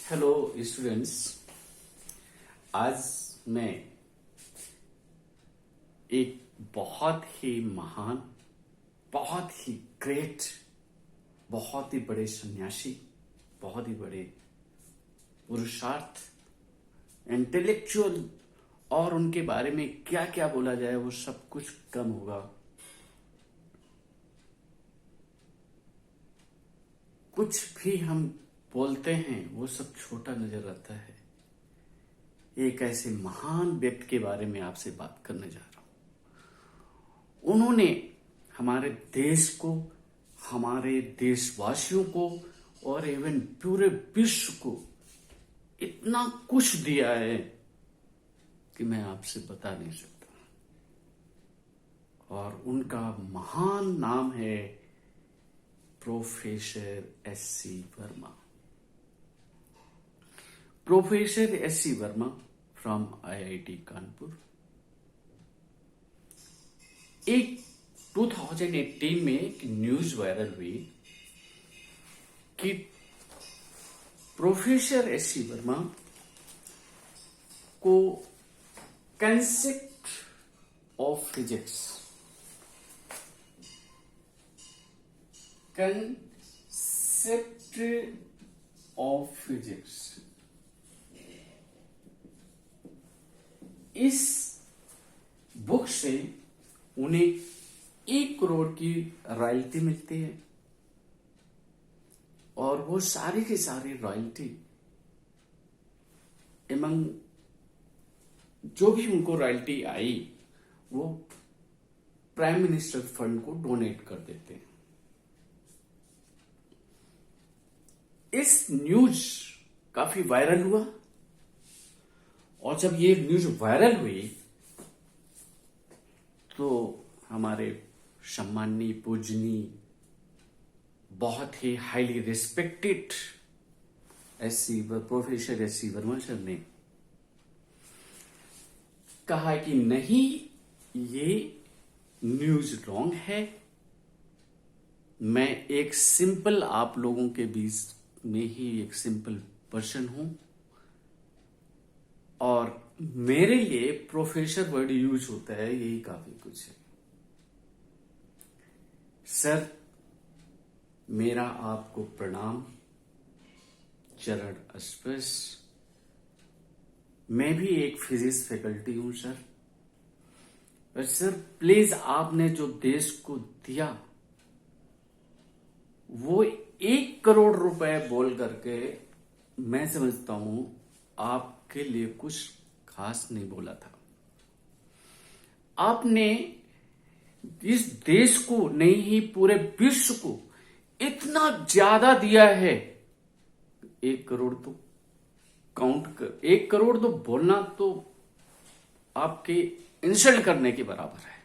Hello students. आज मैं एक बहुत ही महान, बहुत ही ग्रेट, बहुत ही बड़े सन्यासी, बहुत ही बड़े पुरुषार्थ, इंटेलेक्चुअल और उनके बारे में क्या क्या बोला जाए वो सब कुछ कम होगा। कुछ भी हम बोलते हैं वो सब छोटा नजर आता है। एक ऐसे महान व्यक्ति के बारे में आपसे बात करने जा रहा हूं। उन्होंने हमारे देश को, हमारे देशवासियों को और एवं पूरे विश्व को इतना कुछ दिया है कि मैं आपसे बता नहीं सकता। और उनका महान नाम है professor S C. Verma. Professor S C. Verma from IIT Kanpur. एक 2018 में एक न्यूज वायरल हुई कि प्रोफेसर एस.सी. वर्मा को कंसेप्ट ऑफ फिजिक्स इस बुक से उन्हें 1 करोड़ की रॉयल्टी मिलती है। और वो सारी की सारी रॉयल्टी एवं जो भी उनको रॉयल्टी आई वो प्राइम मिनिस्टर फंड को डोनेट कर देते हैं। इस न्यूज काफी वायरल हुआ और जब ये न्यूज वायरल हुई तो हमारे सम्माननीय पूजनीय बहुत ही highly respected professor S C. Verma sir ने कहा कि नहीं, ये न्यूज रॉन्ग है। मैं एक सिंपल, आप लोगों के बीच में ही एक सिंपल पर्सन हूं और मेरे लिए प्रोफेसर वर्ड यूज होता है, यही काफी कुछ है। सर, मेरा आपको प्रणाम, चरण स्पर्श। मैं भी एक फिजिक्स फैकल्टी हूं सर। और सर प्लीज, आपने जो देश को दिया वो 1 करोड़ रुपए बोल करके मैं समझता हूं आपके लिए कुछ खास नहीं बोला था। आपने इस देश को नहीं ही पूरे विश्व को इतना ज्यादा दिया है। 1 करोड़ तो काउंट कर, 1 करोड़ तो बोलना तो आपके इंसल्ट करने के बराबर है।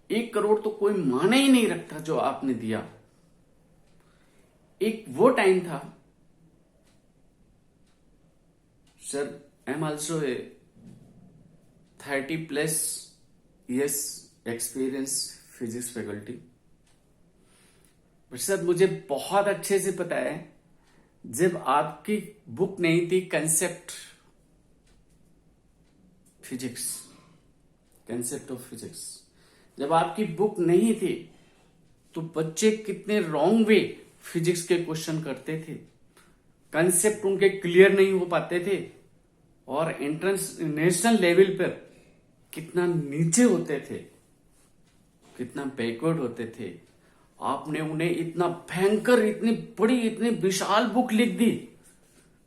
1 करोड़ तो कोई माने ही नहीं रखता जो आपने दिया। एक वो टाइम था sir, I am also a 30+ years experience physics faculty. But sir मुझे बहुत अच्छे से पता है, जब आपकी बुक नहीं थी कंसेप्ट ऑफ फिजिक्स, जब आपकी बुक नहीं थी तो बच्चे कितने रॉन्ग वे फिजिक्स के क्वेश्चन करते थे, कंसेप्ट उनके क्लियर नहीं हो पाते थे और एंट्रेंस नेशनल लेवल पर कितना नीचे होते थे, कितना बैकवर्ड होते थे। आपने उन्हें इतना भयंकर, इतनी बड़ी, इतनी विशाल बुक लिख दी,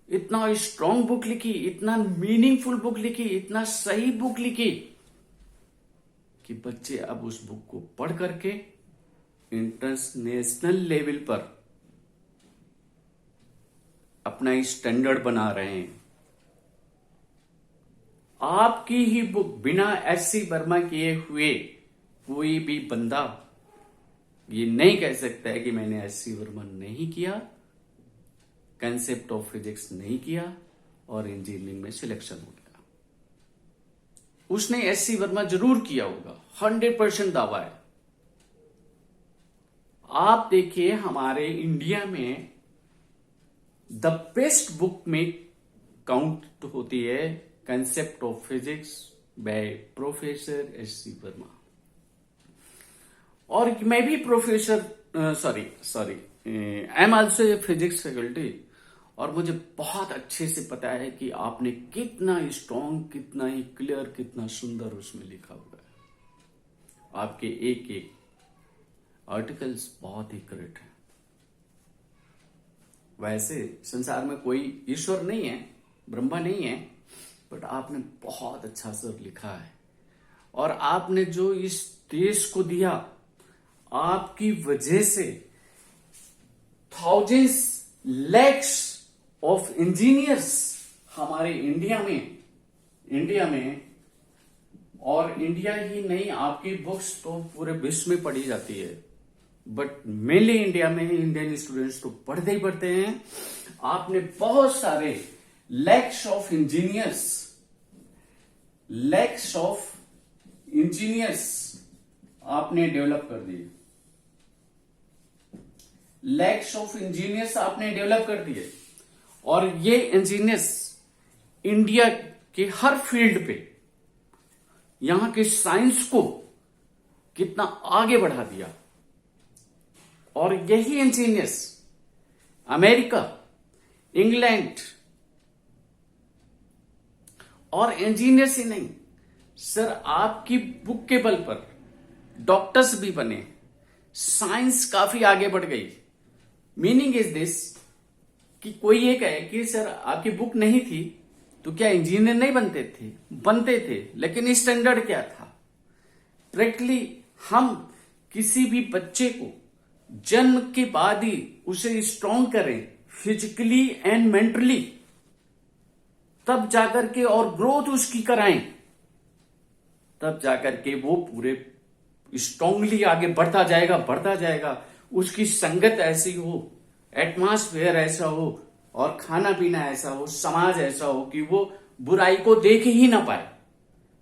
इतना स्ट्रांग बुक लिखी, इतना मीनिंगफुल बुक लिखी, इतना सही बुक लिखी कि बच्चे अब उस बुक को पढ़ करके इंटरनेशनल लेवल पर अपना स्टैंडर्ड बना रहे हैं। आपकी ही बुक बिना एस.सी. वर्मा किए हुए कोई भी बंदा ये नहीं कह सकता है कि मैंने एस.सी. वर्मा नहीं किया, कंसेप्ट ऑफ फिजिक्स नहीं किया और इंजीनियरिंग में सिलेक्शन हो गया। उसने एस.सी. वर्मा जरूर किया होगा, 100% दावा है। आप देखिए, हमारे इंडिया में द बेस्ट बुक में काउंट होती है concept of physics by professor S C. Verma. और मैं भी professor sorry I am also a physics faculty, और मुझे बहुत अच्छे से पता है कि आपने कितना स्ट्रांग, कितना ही क्लियर, कितना सुंदर उसमें लिखा हुआ है। आपके एक एक आर्टिकल्स बहुत ही करेक्ट है। वैसे संसार में कोई ईश्वर नहीं है, ब्रह्मा नहीं है, बट आपने बहुत अच्छा सर लिखा है। और आपने जो इस देश को दिया, आपकी वजह से थाउजेंड्स लैक्स ऑफ इंजीनियर्स हमारे इंडिया में, और इंडिया ही नहीं, आपकी बुक्स तो पूरे विश्व में पढ़ी जाती है, बट मेनली इंडिया में इंडियन स्टूडेंट्स तो पढ़ते ही पढ़ते हैं। आपने बहुत सारे लैक्स ऑफ इंजीनियर्स आपने डेवलप कर दिए, लैक्स ऑफ इंजीनियर्स आपने डेवलप कर दिए। और ये इंजीनियर्स इंडिया के हर फील्ड पे यहां के साइंस को कितना आगे बढ़ा दिया। और यही इंजीनियर्स अमेरिका, इंग्लैंड, और इंजीनियर्स ही नहीं सर, आपकी बुक के बल पर डॉक्टर्स भी बने, साइंस काफी आगे बढ़ गई। मीनिंग इज दिस कि कोई ये कहे कि सर आपकी बुक नहीं थी तो क्या इंजीनियर नहीं बनते थे, लेकिन स्टैंडर्ड क्या था? डायरेक्टली हम किसी भी बच्चे को जन्म के बाद ही उसे स्ट्रांग करें फिजिकली एंड मेंटली, तब जाकर के, और ग्रोथ उसकी कराएं, तब जाकर के वो पूरे स्ट्रांगली आगे बढ़ता जाएगा। उसकी संगत ऐसी हो, एटमॉस्फेयर ऐसा हो, और खाना पीना ऐसा हो, समाज ऐसा हो कि वो बुराई को देख ही ना पाए।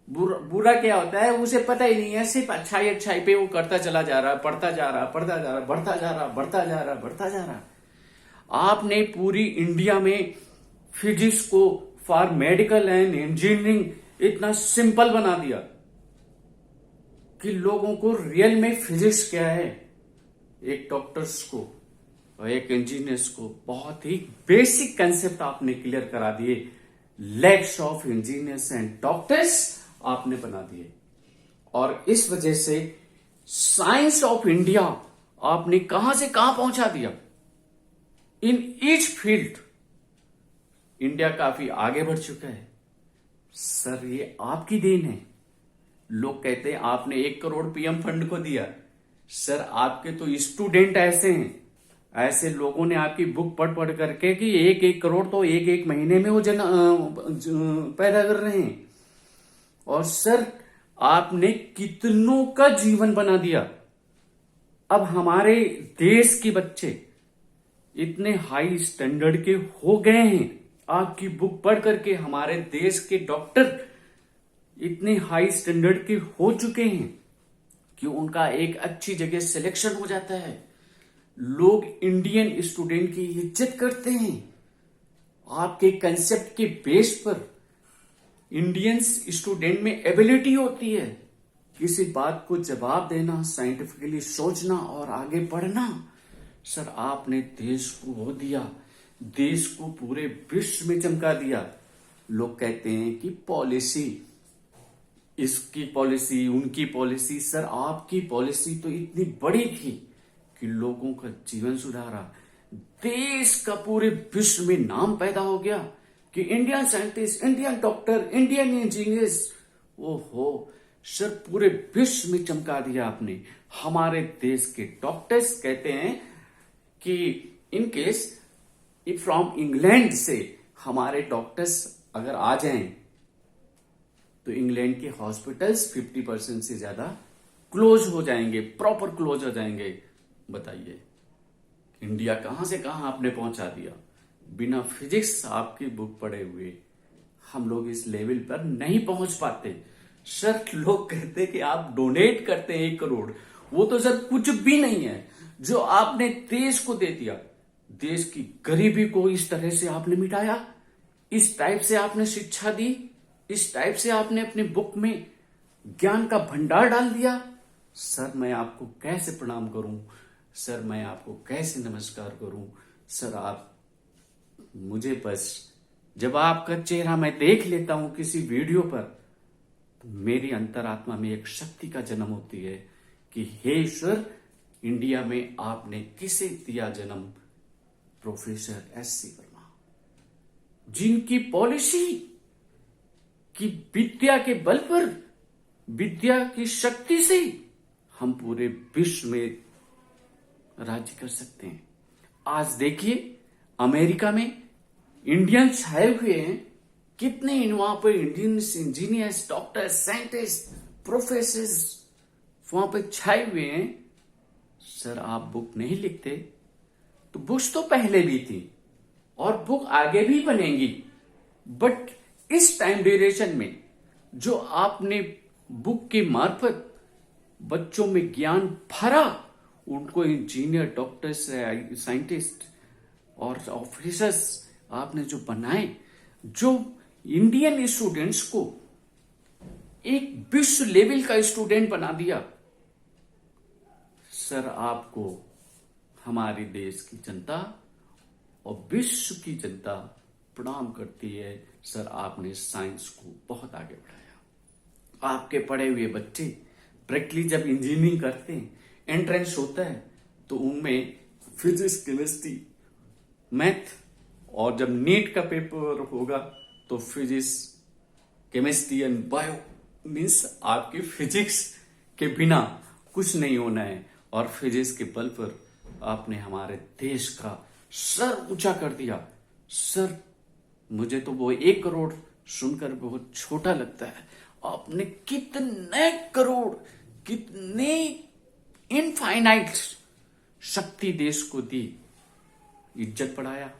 बुरा क्या होता है उसे पता ही नहीं है, सिर्फ अच्छाई पे वो करता चला जा रहा, बढ़ता जा रहा। आपने पूरी इंडिया में फिजिक्स को फॉर मेडिकल एंड इंजीनियरिंग इतना सिंपल बना दिया कि लोगों को रियल में फिजिक्स क्या है, एक डॉक्टर्स को और एक इंजीनियर्स को बहुत ही बेसिक कंसेप्ट आपने क्लियर करा दिए। Lakhs of engineers and doctors आपने बना दिए, और इस वजह से साइंस ऑफ इंडिया आपने कहां से कहां पहुंचा दिया। इन ईच फील्ड इंडिया काफी आगे बढ़ चुका है सर, ये आपकी देन है। लोग कहते हैं आपने 1 करोड़ पीएम फंड को दिया, सर आपके तो स्टूडेंट ऐसे हैं, ऐसे लोगों ने आपकी बुक पढ़ करके कि 1 करोड़ तो एक महीने में वो पैदा कर रहे हैं। और सर आपने कितनों का जीवन बना दिया। अब हमारे देश के बच्चे इतने हाई स्टैंडर्ड के हो गए हैं, आपकी बुक पढ़ करके हमारे देश के डॉक्टर इतने हाई स्टैंडर्ड के हो चुके हैं कि उनका एक अच्छी जगह सिलेक्शन हो जाता है। लोग इंडियन स्टूडेंट की इज्जत करते हैं। आपके कंसेप्ट के बेस पर इंडियन स्टूडेंट में एबिलिटी होती है किसी बात को जवाब देना, साइंटिफिकली सोचना और आगे बढ़ना। सर आपने देश को वो दिया, देश को पूरे विश्व में चमका दिया। लोग कहते हैं कि पॉलिसी, इसकी पॉलिसी, उनकी पॉलिसी, सर आपकी पॉलिसी तो इतनी बड़ी थी कि लोगों का जीवन सुधारा, देश का पूरे विश्व में नाम पैदा हो गया कि Indian scientist, Indian doctor, Indian engineers, ओहो सर पूरे विश्व में चमका दिया आपने। हमारे देश के डॉक्टर्स कहते हैं कि इन केस फ्रॉम इंग्लैंड से हमारे डॉक्टर्स अगर आ जाएं तो इंग्लैंड के हॉस्पिटल्स 50% से ज्यादा क्लोज हो जाएंगे, प्रॉपर क्लोज हो जाएंगे। बताइए इंडिया कहां से कहां आपने पहुंचा दिया। बिना फिजिक्स आपकी बुक पढ़े हुए हम लोग इस लेवल पर नहीं पहुंच पाते। सर लोग कहते कि आप डोनेट करते हैं 1 करोड़, वो तो सर कुछ भी नहीं है जो आपने देश को दे दिया। देश की गरीबी को इस तरह से आपने मिटाया, इस टाइप से आपने शिक्षा दी, इस टाइप से आपने अपनी बुक में ज्ञान का भंडार डाल दिया। सर मैं आपको कैसे प्रणाम करूं, सर मैं आपको कैसे नमस्कार करूं। सर आप मुझे बस जब आपका चेहरा मैं देख लेता हूं किसी वीडियो पर, तो मेरी अंतरात्मा में एक शक्ति का जन्म होती है कि हे ईश्वर, इंडिया में आपने किसे दिया जन्म? Professor S C. वर्मा, जिनकी पॉलिसी कि विद्या के बल पर, विद्या की शक्ति से हम पूरे विश्व में राज्य कर सकते हैं। आज देखिए अमेरिका में इंडियंस छाए हुए हैं, कितने वहां पर Indians engineers, doctors, scientist, professors वहां पर छाए हुए हैं। सर आप बुक नहीं लिखते तो बुक्स तो पहले भी थी और बुक आगे भी बनेंगी, बट इस टाइम ड्यूरेशन में जो आपने बुक के मार्फत बच्चों में ज्ञान भरा, उनको इंजीनियर, डॉक्टर्स, साइंटिस्ट और ऑफिसर्स आपने जो बनाए, जो इंडियन स्टूडेंट्स को एक विश्व लेवल का स्टूडेंट बना दिया। सर आपको हमारे देश की जनता और विश्व की जनता प्रणाम करती है। सर आपने साइंस को बहुत आगे बढ़ाया। आपके पढ़े हुए बच्चे प्रैक्टिकली जब इंजीनियरिंग करते हैं, एंट्रेंस होता है, तो उनमें फिजिक्स, केमिस्ट्री, मैथ, और जब नीट का पेपर होगा तो physics, chemistry and bio, means आपकी फिजिक्स के बिना कुछ नहीं होना है। और फिजिक्स के बल पर आपने हमारे देश का सर ऊंचा कर दिया। सर मुझे तो वो 1 करोड़ सुनकर बहुत छोटा लगता है। आपने कितने करोड़, कितने इनफाइनाइट शक्ति देश को दी, इज्जत बढ़ाया,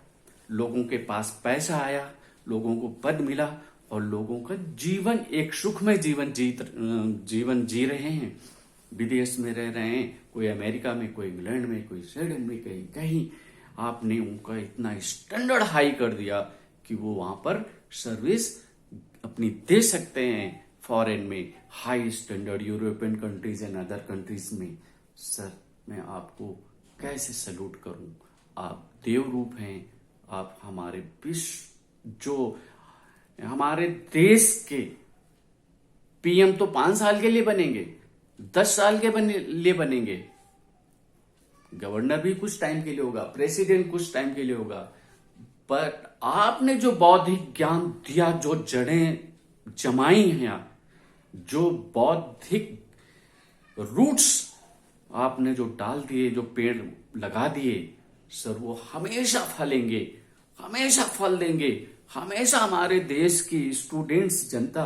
लोगों के पास पैसा आया, लोगों को पद मिला और लोगों का जीवन एक सुखमय जीवन जी रहे हैं। विदेश में रह रहे हैं, कोई अमेरिका में, कोई इंग्लैंड में, कोई स्वीडन में, कहीं कहीं आपने उनका इतना स्टैंडर्ड हाई कर दिया कि वो वहां पर सर्विस अपनी दे सकते हैं फॉरेन में, high standard European countries and other countries में। सर मैं आपको कैसे सैल्यूट करूं? आप देव रूप हैं। आप हमारे विश्व, जो हमारे देश के पीएम तो 5 साल के लिए बनेंगे, 10 साल के लिए बनेंगे, गवर्नर भी कुछ टाइम के लिए होगा, प्रेसिडेंट कुछ टाइम के लिए होगा, पर आपने जो बौद्धिक ज्ञान दिया, जो जड़ें जमाई हैं, जो बौद्धिक रूट्स आपने जो डाल दिए, जो पेड़ लगा दिए, सर वो हमेशा फलेंगे, हमेशा फल देंगे। हमेशा हमारे देश की स्टूडेंट्स, जनता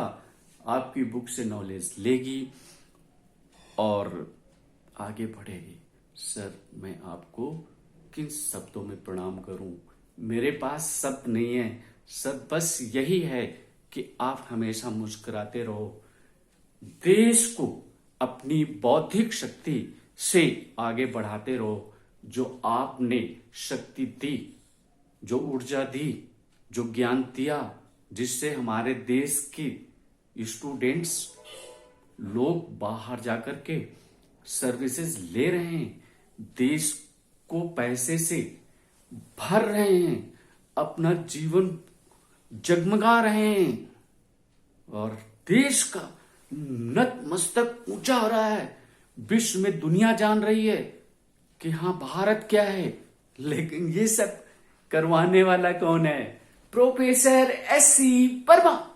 आपकी बुक से नॉलेज लेगी और आगे बढ़ेगी। सर मैं आपको किन शब्दों में प्रणाम करूं? मेरे पास शब्द नहीं है सर, बस यही है कि आप हमेशा मुस्कुराते रहो, देश को अपनी बौद्धिक शक्ति से आगे बढ़ाते रहो। जो आपने शक्ति दी, जो ऊर्जा दी, जो ज्ञान दिया, जिससे हमारे देश के स्टूडेंट्स लोग बाहर जाकर के सर्विसेज ले रहे हैं, देश को पैसे से भर रहे हैं, अपना जीवन जगमगा रहे हैं और देश का नतमस्तक ऊंचा हो रहा है। विश्व में दुनिया जान रही है कि हाँ भारत क्या है। लेकिन ये सब करवाने वाला कौन है? Professor S C. वर्मा।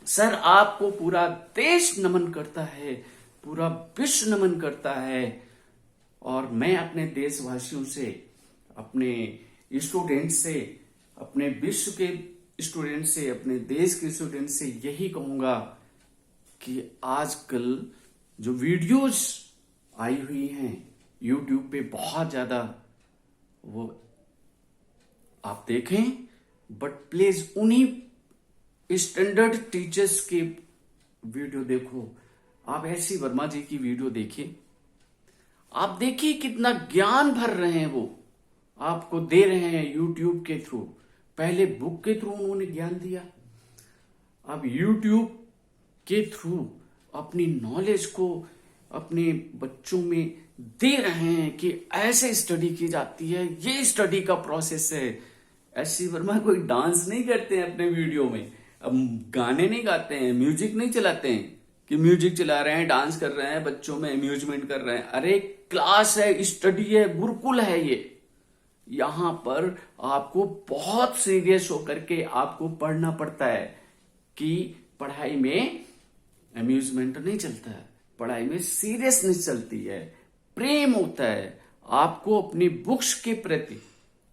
सर आपको पूरा देश नमन करता है, पूरा विश्व नमन करता है। और मैं अपने देशवासियों से, अपने स्टूडेंट से, अपने विश्व के स्टूडेंट से, अपने देश के स्टूडेंट से यही कहूंगा कि आजकल जो वीडियोस आई हुई हैं यूट्यूब पे बहुत ज्यादा, वो आप देखें, बट प्लीज उन्हीं स्टैंडर्ड टीचर्स के वीडियो देखो। आप एस.सी. वर्मा जी की वीडियो देखिए, आप देखिए कितना ज्ञान भर रहे हैं वो। आपको दे रहे हैं यूट्यूब के थ्रू। पहले बुक के थ्रू उन्होंने ज्ञान दिया, अब यूट्यूब के थ्रू अपनी नॉलेज को अपने बच्चों में दे रहे हैं कि ऐसे स्टडी की जाती है, ये स्टडी का प्रोसेस है। एस.सी. वर्मा कोई डांस नहीं करते हैं अपने वीडियो में, अब गाने नहीं गाते हैं, म्यूजिक नहीं चलाते हैं कि म्यूजिक चला रहे हैं, डांस कर रहे हैं, बच्चों में अम्यूजमेंट कर रहे हैं। अरे क्लास है, स्टडी है, गुरुकुल है ये। यहां पर आपको बहुत सीरियस होकर के आपको पढ़ना पड़ता है कि पढ़ाई में अम्यूजमेंट नहीं चलता है, पढ़ाई में सीरियसनेस चलती है, प्रेम होता है। आपको अपनी बुक्स के प्रति,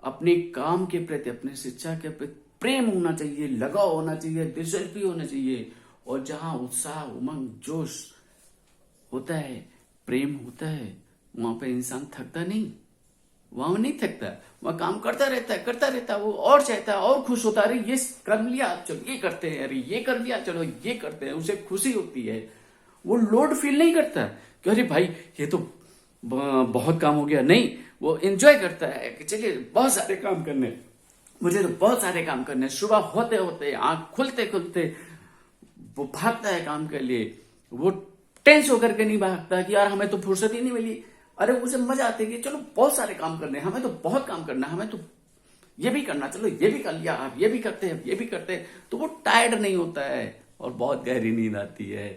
अपने काम के प्रति, अपने शिक्षा के प्रति प्रेम होना चाहिए, लगाव होना चाहिए, दिलचस्पी होना चाहिए। और जहां उत्साह, उमंग, जोश होता है, प्रेम होता है, वहां पे इंसान थकता नहीं, वहां नहीं थकता, वह काम करता रहता है, वो और चाहता है और खुश होता है। अरे ये कर लिया, चलो ये करते हैं, अरे ये कर लिया, चलो ये करते हैं। उसे खुशी होती है, वो लोड फील नहीं करता कि अरे भाई ये तो बहुत काम हो गया, नहीं, वो एंजॉय करता है कि चलिए बहुत सारे काम करने, मुझे तो बहुत सारे काम करने। सुबह होते होते, आंख खुलते खुलते वो भागता है काम के लिए। वो टेंस होकर के नहीं भागता कि यार हमें तो फुर्सत ही नहीं मिली। अरे उसे मजा आती है कि चलो बहुत सारे काम करने, हमें तो बहुत काम करना, हमें तो ये भी करना, चलो ये भी कर लिया, आप ये भी करते हैं, ये भी करते हैं। तो वो टायर्ड नहीं होता है और बहुत गहरी नींद आती है।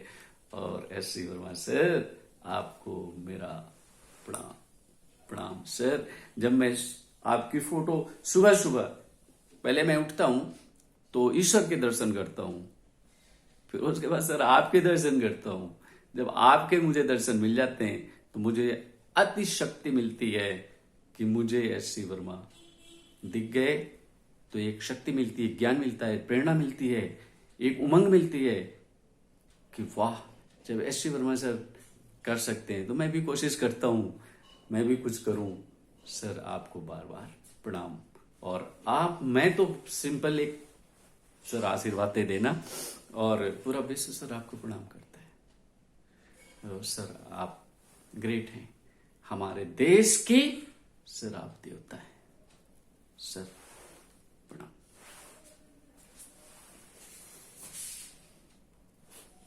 और एस.सी. वर्मा सर, आपको मेरा प्रणाम, प्रणाम सर। जब मैं आपकी फोटो सुबह सुबह, पहले मैं उठता हूं तो ईश्वर के दर्शन करता हूं, फिर उसके बाद सर आपके दर्शन करता हूं। जब आपके मुझे दर्शन मिल जाते हैं तो मुझे अति शक्ति मिलती है कि मुझे एस.सी. वर्मा दिख गए तो एक शक्ति मिलती है, ज्ञान मिलता है, प्रेरणा मिलती है, एक उमंग मिलती है कि वाह, जब एस.सी. वर्मा सर कर सकते हैं तो मैं भी कोशिश करता हूं, मैं भी कुछ करूं। सर आपको बार बार प्रणाम। और मैं तो सिंपल एक सर आशीर्वाद दे देना, और पूरा विश्व सर आपको प्रणाम करता है। और सर आप ग्रेट हैं, हमारे देश की सर आप देवता है सर।